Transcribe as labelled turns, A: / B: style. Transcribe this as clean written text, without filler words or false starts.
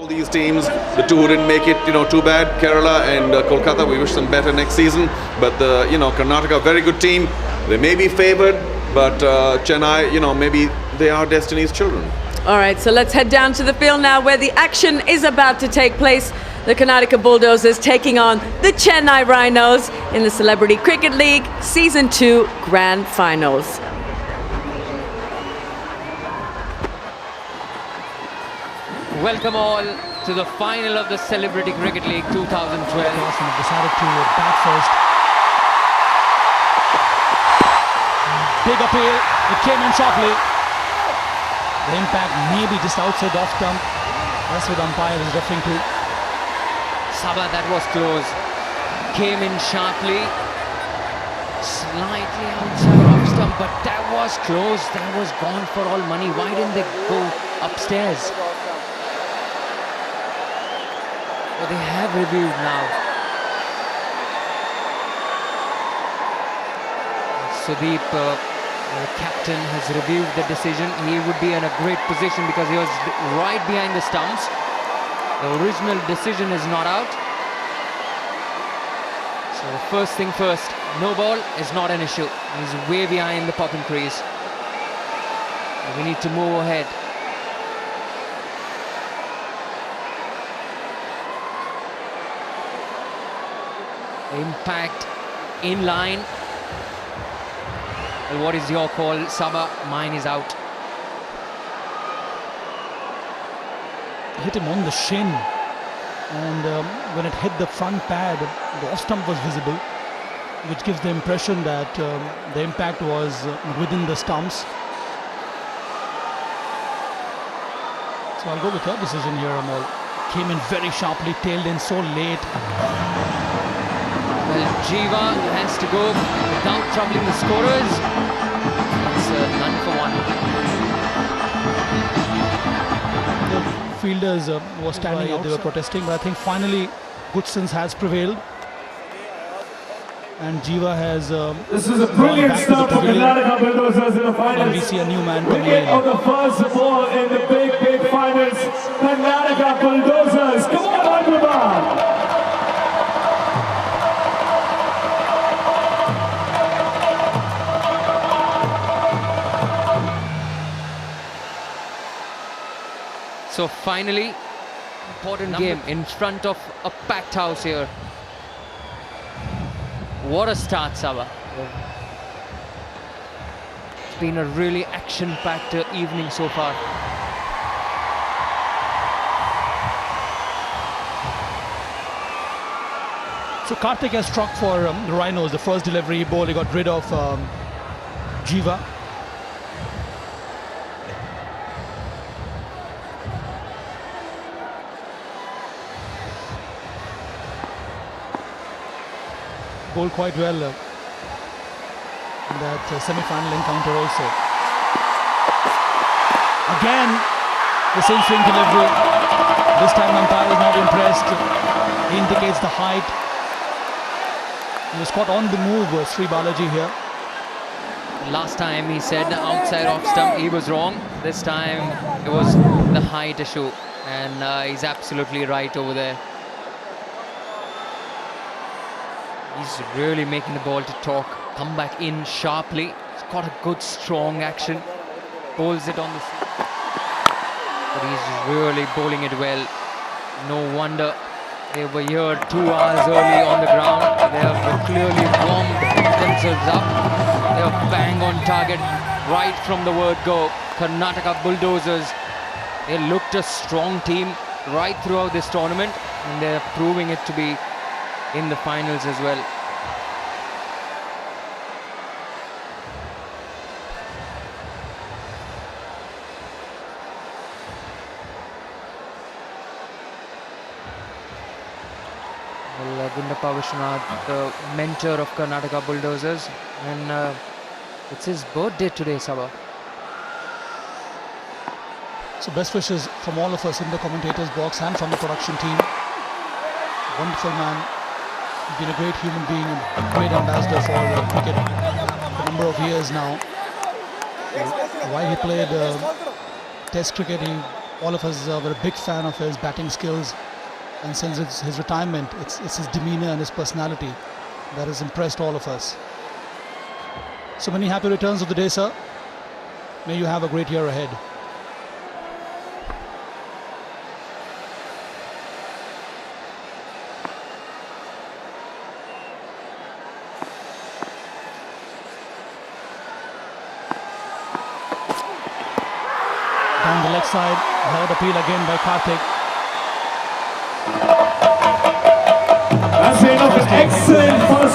A: these teams, the two who didn't make it, too bad, Kerala and Kolkata, we wish them better next season. But Karnataka, very good team. They may be favoured, but Chennai, maybe they are destiny's children.
B: All right, so let's head down to the field now where the action is about to take place. The Karnataka Bulldozers taking on the Chennai Rhinos in the Celebrity Cricket League Season 2 Grand Finals.
C: Welcome all to the final of the Celebrity Cricket League 2012.
D: Arsenal decided to bat first. Big appeal, it came in sharply. The impact maybe just outside the off stump. That's what the umpire is referring to.
C: Saba, that was close. Came in sharply. Slightly outside off stump, but that was close. That was gone for all money. Why didn't they go upstairs? Well, they have reviewed now. Sudeep, the captain, has reviewed the decision. He would be in a great position because he was right behind the stumps. The original decision is not out. So first thing first, no ball is not an issue. He's way behind the popping crease. We need to move ahead. Impact in line. Well, what is your call, Saba? Mine is out.
D: Hit him on the shin, and when it hit the front pad, the off stump was visible, which gives the impression that the impact was within the stumps. So I'll go with your decision here, Amol. Came in very sharply, tailed in so late.
C: Well, Jiiva has to go without troubling the scorers. It's none for one.
D: The fielders were standing out, they were protesting, but I think finally good sense has prevailed. And Jiiva has
E: this is a brilliant start for Karnataka Bulldozers in the finals.
D: And we see a new man coming
E: Wicket
D: in.
E: of the first ball in the big finals. Karnataka Bulldozers. Come on, Hyderabad!
C: So finally, important game in front of a packed house here. What a start, Saba. It's been a really action-packed evening so far.
D: So Karthik has struck for the Rhinos. The first delivery ball, he got rid of Jiiva. Bowled quite well in that semi-final encounter also. Again, the same swing delivery. This time umpire is not impressed. He indicates the height. He was caught on the move, Sri Balaji here.
C: Last time he said outside off stump, he was wrong. This time it was the height issue, and he's absolutely right over there. He's really making the ball to talk. Come back in sharply. He's got a good strong action. Bowls it on the seat. But he's really bowling it well. No wonder they were here 2 hours early on the ground. They have clearly warmed themselves up. They are bang on target right from the word go. Karnataka Bulldozers, they looked a strong team right throughout this tournament, and they're proving it to be in the finals as well. Well, Gundappa Vishwanath, the mentor of Karnataka Bulldozers, and it's his birthday today, Saba.
D: So best wishes from all of us in the commentators box and from the production team. Wonderful man. He's been a great human being and a great ambassador for cricket for a number of years now. While he played Test cricket, he all of us were a big fan of his batting skills, and since it's his retirement, it's his demeanor and his personality that has impressed all of us. So many happy returns of the day, sir. May you have a great year ahead. Down the leg side, hard appeal again by Karthik.
E: That's enough. Excellent first